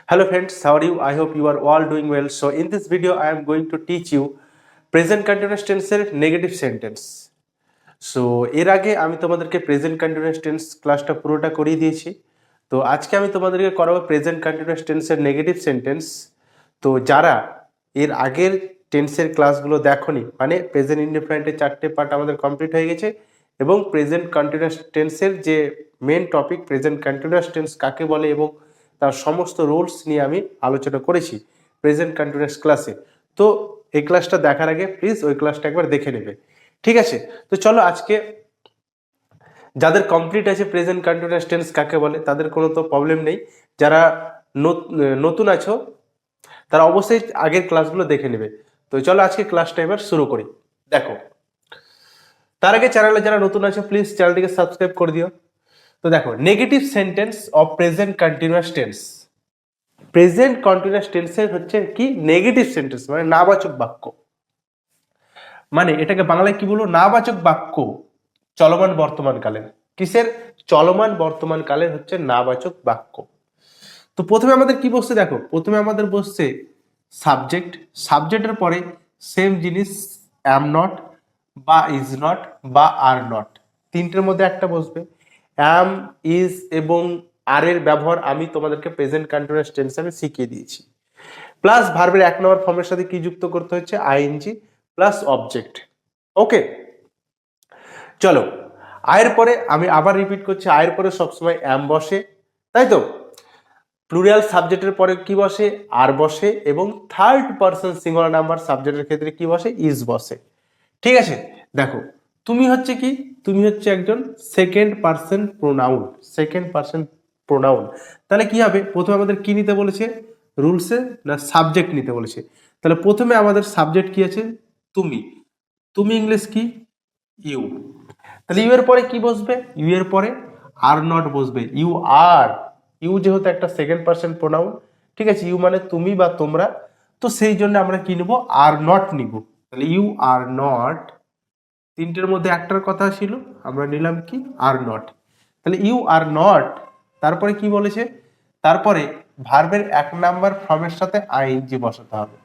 Hello friends, how are you? I hope you are all doing well. So in this video, I am going to teach you present continuous tense এর negative sentence. So এর আগে আমি তোমাদেরকে present continuous tense ক্লাসটা পুরোটা করিয়ে দিয়েছি। তো আজকে আমি তোমাদেরকে করাবো প্রেজেন্ট কন্টিনিউয়াস টেন্সের নেগেটিভ সেন্টেন্স। তো যারা এর আগের টেন্সের ক্লাসগুলো দেখোনি, মানে প্রেজেন্ট ইনডিফারেন্টের 4টে পার্ট আমাদের কমপ্লিট হয়ে গেছে এবং প্রেজেন্ট কন্টিনিউয়াস টেন্সের যে main topic present continuous tense কাকে বলে এবং তার সমস্ত রুলস নিয়ে আমি আলোচনা করেছি প্রেজেন্ট কন্টিনিউয়াস ক্লাসে। তো এই ক্লাসটা দেখার আগে প্লিজ ওই ক্লাসটা একবার দেখে নেবে, ঠিক আছে? তো চলো আজকে যাদের কমপ্লিট আছে প্রেজেন্ট কন্টিনিউয়াস টেন্স কাকে বলে তাদের কোনো তো প্রবলেম নেই। যারা নতুন আছো তারা অবশ্যই আগের ক্লাসগুলো দেখে নেবে। তো চলো আজকে ক্লাসটা এবার শুরু করি। দেখো, তার আগে চ্যানেলে যারা নতুন আছে প্লিজ চ্যানেলটিকে সাবস্ক্রাইব করে দিও। তো দেখো, negative sentence of present continuous tense. Present continuous টেন্সের হচ্ছে কি নেগেটিভ সেন্টেন্স, মানে নাবাচক বাক্য। মানে এটাকে বাংলায় কি বলবো? নাবাচক বাক্য চলমান বর্তমানকালের। কিসের? চলমান বর্তমানকালের হচ্ছে নাবাচক বাক্য। তো প্রথমে আমাদের কি বসছে দেখো, প্রথমে আমাদের বসছে সাবজেক্ট। সাবজেক্টের পরে সেম জিনিস অ্যাম নট বা ইজ নট বা আর নট, তিনটের মধ্যে একটা বসবে। অ্যাম, ইজ এবং আর এর ব্যবহার আমি তোমাদেরকে প্রেজেন্ট কন্টিনিউয়াস টেন্সে আমি শিখিয়ে দিয়েছি। প্লাস ভার্বের 1 নম্বর ফর্মের সাথে কি যুক্ত করতে হচ্ছে? ING plus object. ওকে, চলো আয়ের পরে আমি আবার রিপিট করছি, আয়ের পরে সবসময় অ্যাম বসে, তাই তো? প্লুরাল সাবজেক্টের পরে কি বসে? আর বসে, এবং থার্ড পারসন সিঙ্গুলার নাম্বার সাবজেক্টের ক্ষেত্রে কি বসে? ইজ বসে। ঠিক আছে, দেখো তুমি হচ্ছে কি, তুমি হচ্ছে একজন second person pronoun. Second person pronoun, তাহলে কি হবে? প্রথমে আমাদের কি নিতে বলেছে রুলসে? না সাবজেক্ট নিতে বলেছে। তাহলে প্রথমে আমাদের সাবজেক্ট কি আছে? তুমি। তুমি ইংলিশ কি? ইউ। তাহলে ইউ এর পরে কি বসবে? ইউ এর পরে আর নট বসবে। ইউ আর, ইউ যেহেতু একটা সেকেন্ড পারসন প্রোনাউন, ঠিক আছে, ইউ মানে তুমি বা তোমরা, তো সেই জন্য আমরা কি নিব? আর নট নিব। তাহলে ইউ আর নট, তিনটের মধ্যে একটার কথা ছিল, আমরা নিলাম কি? Are not. তাহলে ইউ আর নট, তারপরে কি বলেছে? তারপরে ভার্বের 1 নাম্বার ফর্মের সাথে আইএনজি বসাতে হবে,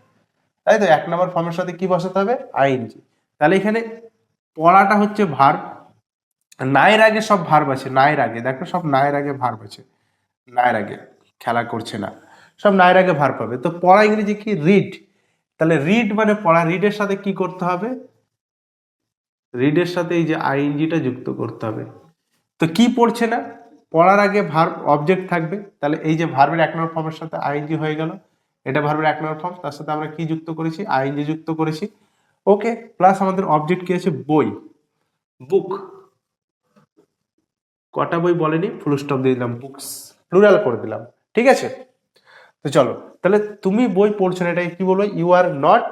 তাই তো? 1 নাম্বার ফর্মের সাথে কি বসাতে হবে? আইএনজি। তাহলে এখানে পড়াটা হচ্ছে ভার্ব, নায়ের আগে সব ভার্ব আছে। নায়ের আগে দেখো, সব নায়ের আগে ভার্ব আছে। নায়ের আগে খেলা করছে না, সব নায়ের আগে ভার্ব পাবে। তো পড়া ইংরেজি কি? রিড। তাহলে রিড মানে পড়া, রিডের সাথে কি করতে হবে? রিডের সাথে এই যে আইএনজিটা যুক্ত করতে হবে। তো কি পড়ছে না? পড়ার আগে ভার্ব অবজেক্ট থাকবে, তাহলে এই যে ভার্বের 1 নম্বর ফর্মের সাথে আইএনজি হয়ে গেল। এটা ভার্বের 1 নম্বর ফর্ম, তার সাথে আমরা কি যুক্ত করেছি? আইএনজি যুক্ত করেছি। ওকে, প্লাস আমাদের অবজেক্ট কি আছে? বই, বুক। কটা বই বলেনি, ফুল স্টপ দিয়ে দিলাম, বুকস প্লুরাল করে দিলাম, ঠিক আছে? তো চলো, তাহলে তুমি বই পড়ছো না, এটাকে কি বলবো? You are not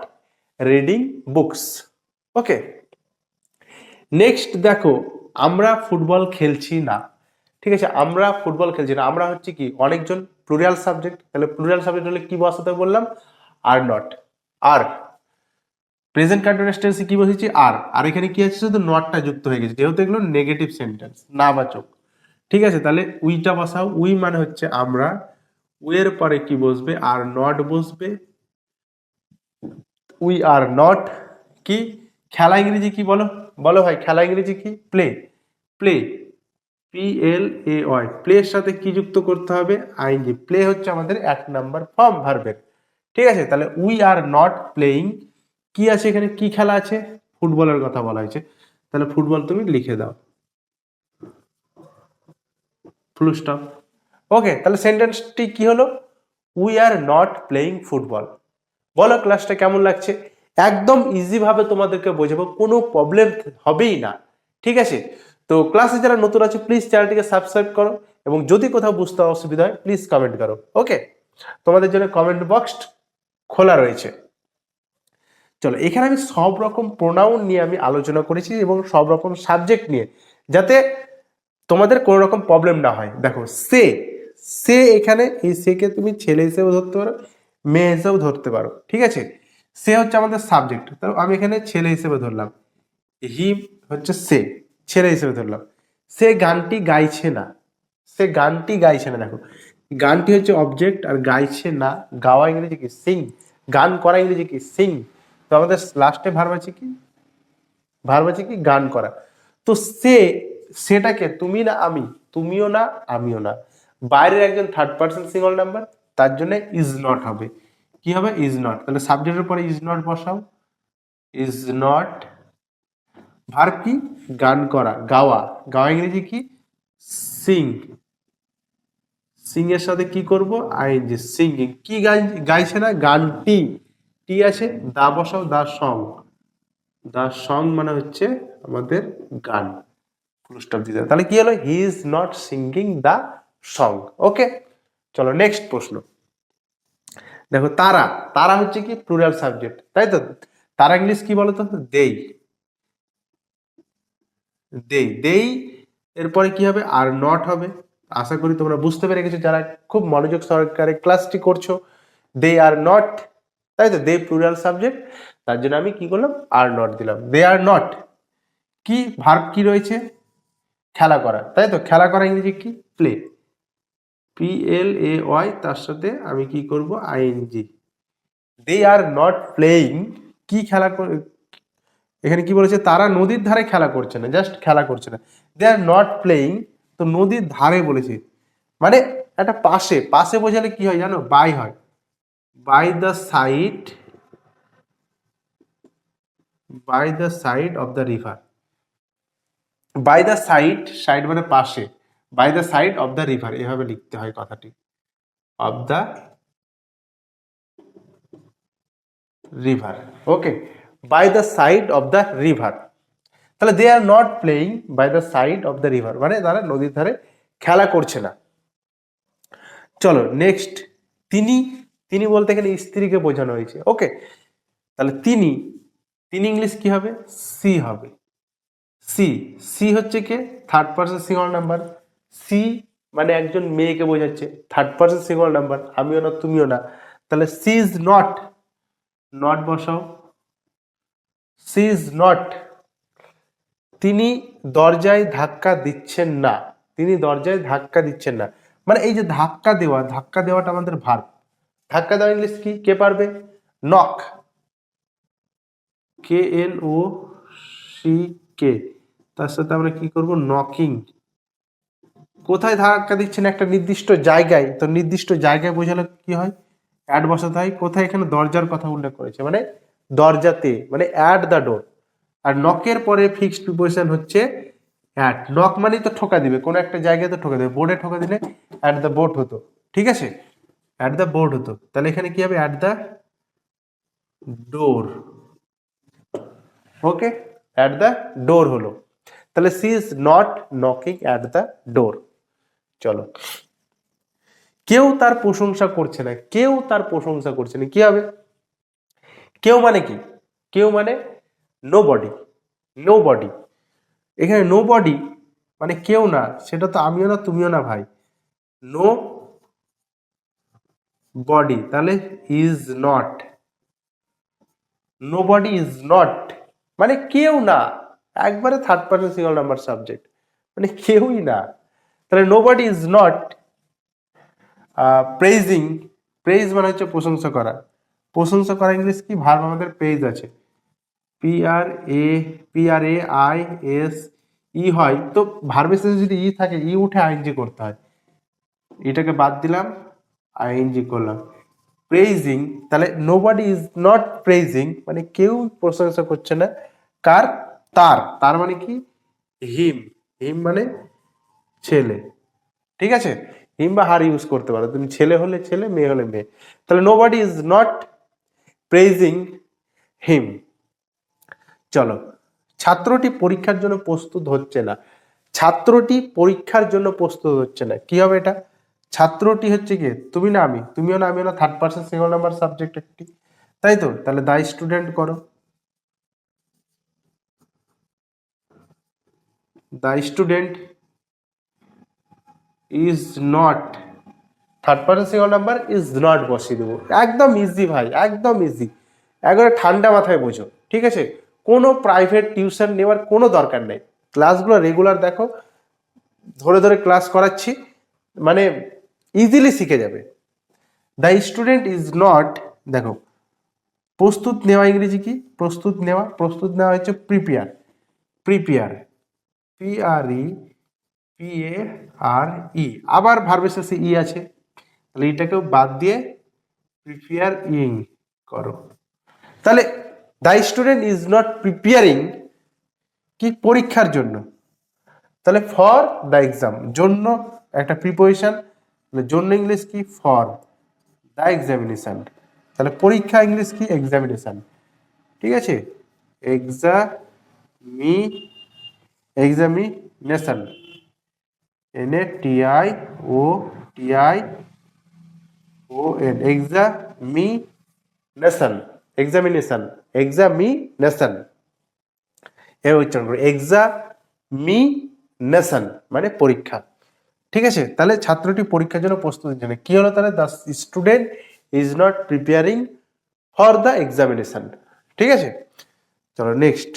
reading books. Okay, next দেখো, আমরা ফুটবল খেলছি না। ঠিক আছে, আমরা ফুটবল খেলছি না, আমরা হচ্ছে কি? অনেকজন, প্লুরাল সাবজেক্ট। তাহলে প্লুরাল সাবজেক্ট হলে কি বসাতে বললাম? Are not. আর প্রেজেন্ট কন্টিনিউয়াস টেন্সে কি বসেছি? আর। আর এখানে কি আছে? শুধু নটটা যুক্ত হয়ে গেছে, যেহেতু এগুলো নেগেটিভ সেন্টেন্স, নাবাচক। ঠিক আছে, তাহলে উইটা বসাও। উই মানে হচ্ছে আমরা, উইয়ের পরে কি বসবে? আর নট বসবে। উই আর নট কি? খেলা ইংরেজি কি বলো? বলো ভাই, খেলা ইংরেজি কি? প্লে। প্লে, PLAY, প্লের সাথে কি যুক্ত করতে হবে? আইএনজি। প্লে হচ্ছে আমাদের 1 নাম্বার ফর্ম ভার্বের। ঠিক আছে, তাহলে উই আর নট প্লেইং, কি আছে এখানে? কি খেলা আছে? ফুটবলের কথা বলা হয়েছে, তাহলে ফুটবল তুমি লিখে দাও, ফুল স্টপ। ওকে, তাহলে সেন্টেন্সটি কি হলো? We are not playing football. বলো ক্লাসটা কেমন লাগছে? একদম ইজি ভাবে তোমাদেরকে বোঝাবো, কোনো প্রবলেম হবেই না, ঠিক আছে? তো ক্লাসে যারা নতুন আছে প্লিজ চ্যানেলটিকে সাবস্ক্রাইব করো, এবং যদি কোথাও বুঝতে অসুবিধা হয় প্লিজ কমেন্ট করো। ওকে, তোমাদের জন্য কমেন্ট বক্স খোলা রয়েছে। চলো, এখানে আমি সব রকম প্রোনাউন নিয়ে আমি আলোচনা করেছি এবং সব রকম সাবজেক্ট নিয়ে, যাতে তোমাদের কোনো রকম প্রবলেম না হয়। দেখো, সে, সে এখানে এই সেকে তুমি ছেলে হিসেবে ধরতে পারো, মেয়ে হিসেবেও ধরতে পারো, ঠিক আছে? সে হচ্ছে আমাদের সাবজেক্ট, তো আমি এখানে ছেলে হিসেবে ধরলাম। হি হচ্ছে সে, ছেলে হিসেবে ধরলাম। সে গানটি গাইছে না, সে গানটি গাইছে না। দেখো, গানটি হচ্ছে অবজেক্ট, আর গাইছে না, গাওয়া ইংরেজি কি সিং, গান করা ইংরেজি কি সিং। তো আমাদের লাস্টে ভার্ব আছে কি, ভার্ব আছে কি গান করা। তো সেটাকে তুমি না আমি, তুমিও না আমিও না, বাইরের একজন থার্ড পার্সন সিঙ্গল নাম্বার, তার জন্য ইজ নট হবে। কি হবে, ইজ নট। তাহলে সাবজেক্টের পরে ইজ নট বসাও, ইজ নট। ভার্ব কি, গান করা, গাওয়া, গাওয়া ইংরেজি কি সিং, সিং এর সাথে কি করব আইএনজি, সিঙ্গিং। কি গাইছে না, গানটি, টি আছে, দা বসাও, দা সং, দা সং মানে হচ্ছে আমাদের গান, ফুল স্টপ দিতে হবে। তাহলে কি হলো, he is not singing the song. Okay, চলো নেক্সট প্রশ্ন। দেখো তারা, তারা হচ্ছে কি প্লুরাল সাবজেক্ট, তাই তো। তারা ইংলিশ কি বলতো, দেই, দেই, দেই। এরপরে কি হবে, আর নট হবে। আশা করি তোমরা বুঝতে পেরে গেছো যারা খুব মনোযোগ সহকারে ক্লাসটি করছো। দে আর নট, তাই তো, দে প্লুরাল সাবজেক্ট, তার জন্য আমি কি করলাম, আর নট দিলাম। দে আর নট। কি ভার্ব কি রয়েছে, খেলা করা, তাই তো, খেলা করা ইংরেজি কি প্লে, PLAY, তার সাথে আমি কি করব ING. They are not playing, কি খেলা এখানে কি বলেছে, তারা নদীর ধারে খেলা করছে না, জাস্ট খেলা করছে না। দে আর নট প্লেইং, তো নদীর ধারে বলেছে, মানে একটা পাশে, পাশে বোঝালে কি হয় জানো, বাই হয়, by the side, by the side of the river. By the side, side মানে পাশে, by the side of the river, এভাবে লিখতে হয় কথাটি, of the river. Okay, by the side of the river. তাহলে they are not playing by the side of the river, মানে তারা নদীর ধারে খেলা করছে না। চলো নেক্সট, তিনি, তিনি বলতে এখানে স্ত্রীকে বোঝানো হয়েছে। ওকে, তাহলে তিনি, তিনি ইংলিশ কি হবে, সি হবে। সি, সি হচ্ছে কি third person single number, she মানে একজন মেয়েকে বোঝাচ্ছে, থার্ড পার্সন সিঙ্গল নাম্বার, আমিও না তুমিও না। তাহলে সি ইজ নট, নট বসাও, সি ইজ নট। তিনি দরজায় ধাক্কা দিচ্ছেন না, তিনি দরজায় ধাক্কা দিচ্ছেন না, মানে এই যে ধাক্কা দেওয়া, ধাক্কা দেওয়াটা আমাদের ভার্ব। ধাক্কা দেওয়া ইংলিশ কি, কে পারবে, নক, KNOCK, তার সাথে আমরা কি করব নকিং। কোথায় ধাক্কা দিচ্ছেন, একটা নির্দিষ্ট জায়গায়, তো নির্দিষ্ট জায়গায় বোঝালে কি হয়, অ্যাড বসাতে হয়। কোথায়, এখানে দরজার কথা উল্লেখ করেছে, মানে দরজাতে, মানে অ্যাট দ্য ডোর। আর নকের পরে ফিক্সড প্রিপোজিশন হচ্ছে অ্যাট, নক মানেই তো ঠোকা দিবে, কোনো একটা জায়গায় তো ঠোকা দেবে, বোর্ডে ঠোকা দিলে অ্যাট দ্য বোর্ড হতো, ঠিক আছে, অ্যাট দ্য বোর্ড হতো। তাহলে এখানে কি হবে, at the door. Okay, at the door হলো। তাহলে she is not knocking at the door. চলো, কেউ তার প্রশংসা করছে না, কেউ তার প্রশংসা করছে না, কি হবে, কেউ মানে কি, কেউ মানে নো বডি, নো বডি। এখানে নো বডি মানে কেউ না, সেটা তো আমিও না তুমিও না ভাই, নো বডি, তাহলে is not, nobody is not মানে কেউ না, একবারে third person single number subject, মানে কেউই না। তাহলে nobody is not praising, praise মানে হচ্ছে প্রশংসা করা, প্রশংসা করা ইংলিশ কি, ভার্ব আমাদের প্রেজ আছে, PRAIS ই হয়, তো ভার্বের শেষে যদি ই থাকে, ই উঠে আইএনজি করতে হয়, এটাকে বাদ দিলাম, আইএনজি করলাম, প্রেজিং। তাহলে নোবডি ইজ নট প্রেজিং মানে কেউ প্রশংসা করছে না, কার, তার, তার মানে কি হিম, হিম মানে ছেলে, ঠিক আছে, হিম বা হার ইউজ করতে পারো তুমি, ছেলে হলে ছেলে, মেয়ে হলে মেয়ে। তাহলে নোবডি ইজ নট প্রেজিং হিম। চলো, ছাত্রটি পরীক্ষার জন্য প্রস্তুত হচ্ছে না, ছাত্রটি পরীক্ষার জন্য প্রস্তুত হচ্ছে না, কি হবে এটা, ছাত্রটি হচ্ছে কি তুমি না আমি, তুমিও না আমিও না, third person single number subject একটি, তাই তো। তাহলে দা স্টুডেন্ট করো, the student is not, third person single number is not বসিয়ে দেবো, একদম ইজি ভাই, একদম ইজি, একবারে ঠান্ডা মাথায় বোঝো, ঠিক আছে। কোনো প্রাইভেট টিউশন নেওয়ার কোনো দরকার নেই, ক্লাসগুলো রেগুলার দেখো, ধরে ধরে ক্লাস করাচ্ছি, মানে ইজিলি শিখে যাবে। দ্য স্টুডেন্ট ইজ নট, দেখো প্রস্তুত নেওয়া ইংরেজি কি? প্রস্তুত নেওয়া হচ্ছে প্রিপেয়ার। প্রিপেয়ার, PREPARE, আবার ভার্বের শেষে ই আছে, তাহলে এটাকেও বাদ দিয়ে প্রিপেয়ার ইং করো। তাহলে the student is not preparing কি? পরীক্ষার জন্য। তাহলে ফর দ্য এক্সাম, জন্য একটা প্রিপোজিশন, জন্য ইংলিশ কি? For the examination. তাহলে পরীক্ষা ইংলিশ কি? এক্সামিনেশন। ঠিক আছে, এক্সামিনেশন, NATIOTION, এক্সামিনেশন এর উচ্চারণ করো, এক্সামিনেশন মানে পরীক্ষা। ঠিক আছে, তাহলে ছাত্রটি পরীক্ষার জন্য প্রস্তুতির জন্য কি হলো? তাহলে the student is not preparing for the examination. ঠিক আছে, চলো নেক্সট।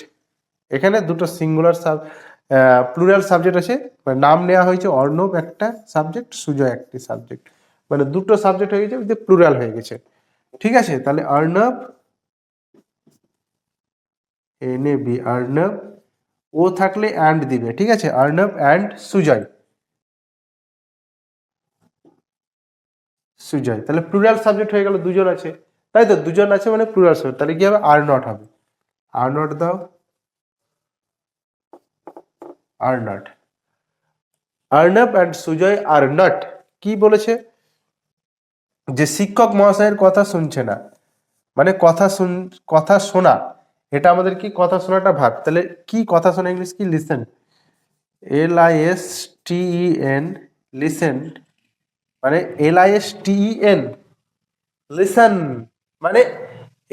এখানে দুটো সিঙ্গুলার প্লুরাল সাবজেক্ট আছে, মানে নাম নেওয়া হয়েছে, অর্ণব একটা সাবজেক্ট, সুজয় একটি সাবজেক্ট, মানে দুটো সাবজেক্ট হয়ে গেছে, প্লুরাল হয়ে গেছে। ঠিক আছে, তাহলে অর্ণব, NAB, অর্ণব, ও থাকলে অ্যান্ড দিবে। ঠিক আছে, অর্ণব অ্যান্ড সুজয়, তাহলে প্লুরাল সাবজেক্ট হয়ে গেল, দুজন আছে, তাই তো? দুজন আছে মানে প্লুরাল সাবজেক্ট, তাহলে কি হবে? আর নট হবে। আর নট দাও, are not. Arnab and Sujoy are not কি বলেছে? যে শিক্ষক মহাশয়ের কথা শুনছে না, মানে কথা শোনা, এটা আমাদের কি? কথা শোনাটা ভাব। তাহলে কি কথা শোনা ইংলিশ কি? লিসেন, LISTEN, লিসেন, মানে LISTEN, লিসেন। মানে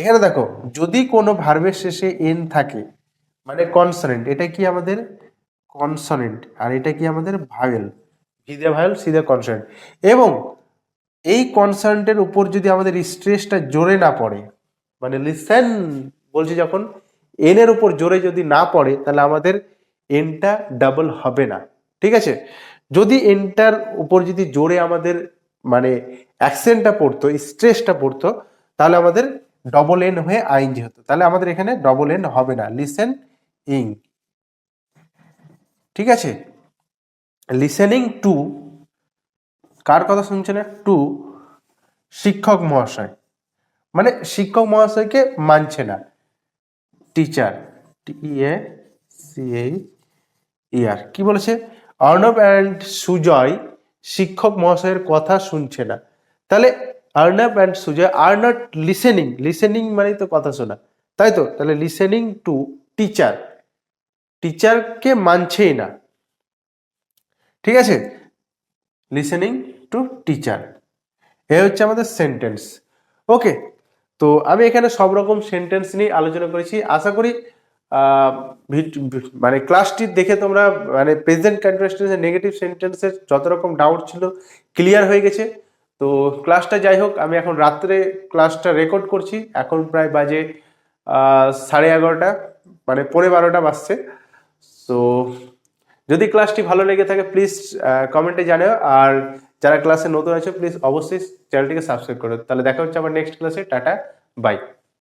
এখানে দেখো, যদি কোনো ভার্বের শেষে এন থাকে মানে কনসনেন্ট, এটা কি আমাদের? কনসনেন্ট। আর এটা কি আমাদের? ভাওয়েল, ভিদে ভাওয়েল সিধে কনসনেন্ট। এবং এই কনসনেন্টের উপর যদি আমাদের স্ট্রেসটা জোরে না পড়ে, মানে লিসেন বলছি যখন, এন এর উপর জোরে যদি না পড়ে, তাহলে আমাদের এনটা ডাবল হবে না। ঠিক আছে, যদি এনটার উপর যদি জোরে আমাদের মানে অ্যাকসেন্টটা পড়তো, স্ট্রেসটা পড়তো, তাহলে আমাদের ডবল এন হয়ে আইএনজি হতো। তাহলে আমাদের এখানে ডবল এন হবে না, লিসেন ইং। ঠিক আছে, লিসেনিং টু, কার কথা শুনছে না? টু শিক্ষক মহাশয়, মানে শিক্ষক মহাশয়কে মানছে না। টিচার, TEACHER, কি বলেছে? অর্ণব অ্যান্ড সুজয় শিক্ষক মহাশয়ের কথা শুনছে না। তাহলে Arnab and Sujoy are not listening, listening মানে তো কথা শোনা, তাই তো? তাহলে লিসেনিং টু টিচার, টিচারকে মানছেই না। ঠিক আছে, লিসেনিং টু টিচার, এ হচ্ছে আমাদের সেন্টেন্স। ওকে, তো আমি এখানে সব রকম সেন্টেন্স নিয়ে আলোচনা করেছি। আশা করি মানে ক্লাসটি দেখে তোমরা মানে প্রেজেন্ট কন্টিনিউয়াস টেন্সের নেগেটিভ সেন্টেন্সের যত রকম ডাউট ছিল ক্লিয়ার হয়ে গেছে। তো ক্লাসটা যাই হোক, আমি এখন রাত্রে ক্লাসটা রেকর্ড করছি, এখন প্রায় বাজে 11:30, মানে 11:45 বাজছে। তো যদি ক্লাসটি ভালো লেগে থাকে প্লিজ কমেন্টে জানাও, আর যারা ক্লাসে নতুন আছে প্লিজ অবশ্যই চ্যানেলটিকে সাবস্ক্রাইব করো। তাহলে দেখা হচ্ছে আবার নেক্সট ক্লাসে। টাটা, বাই।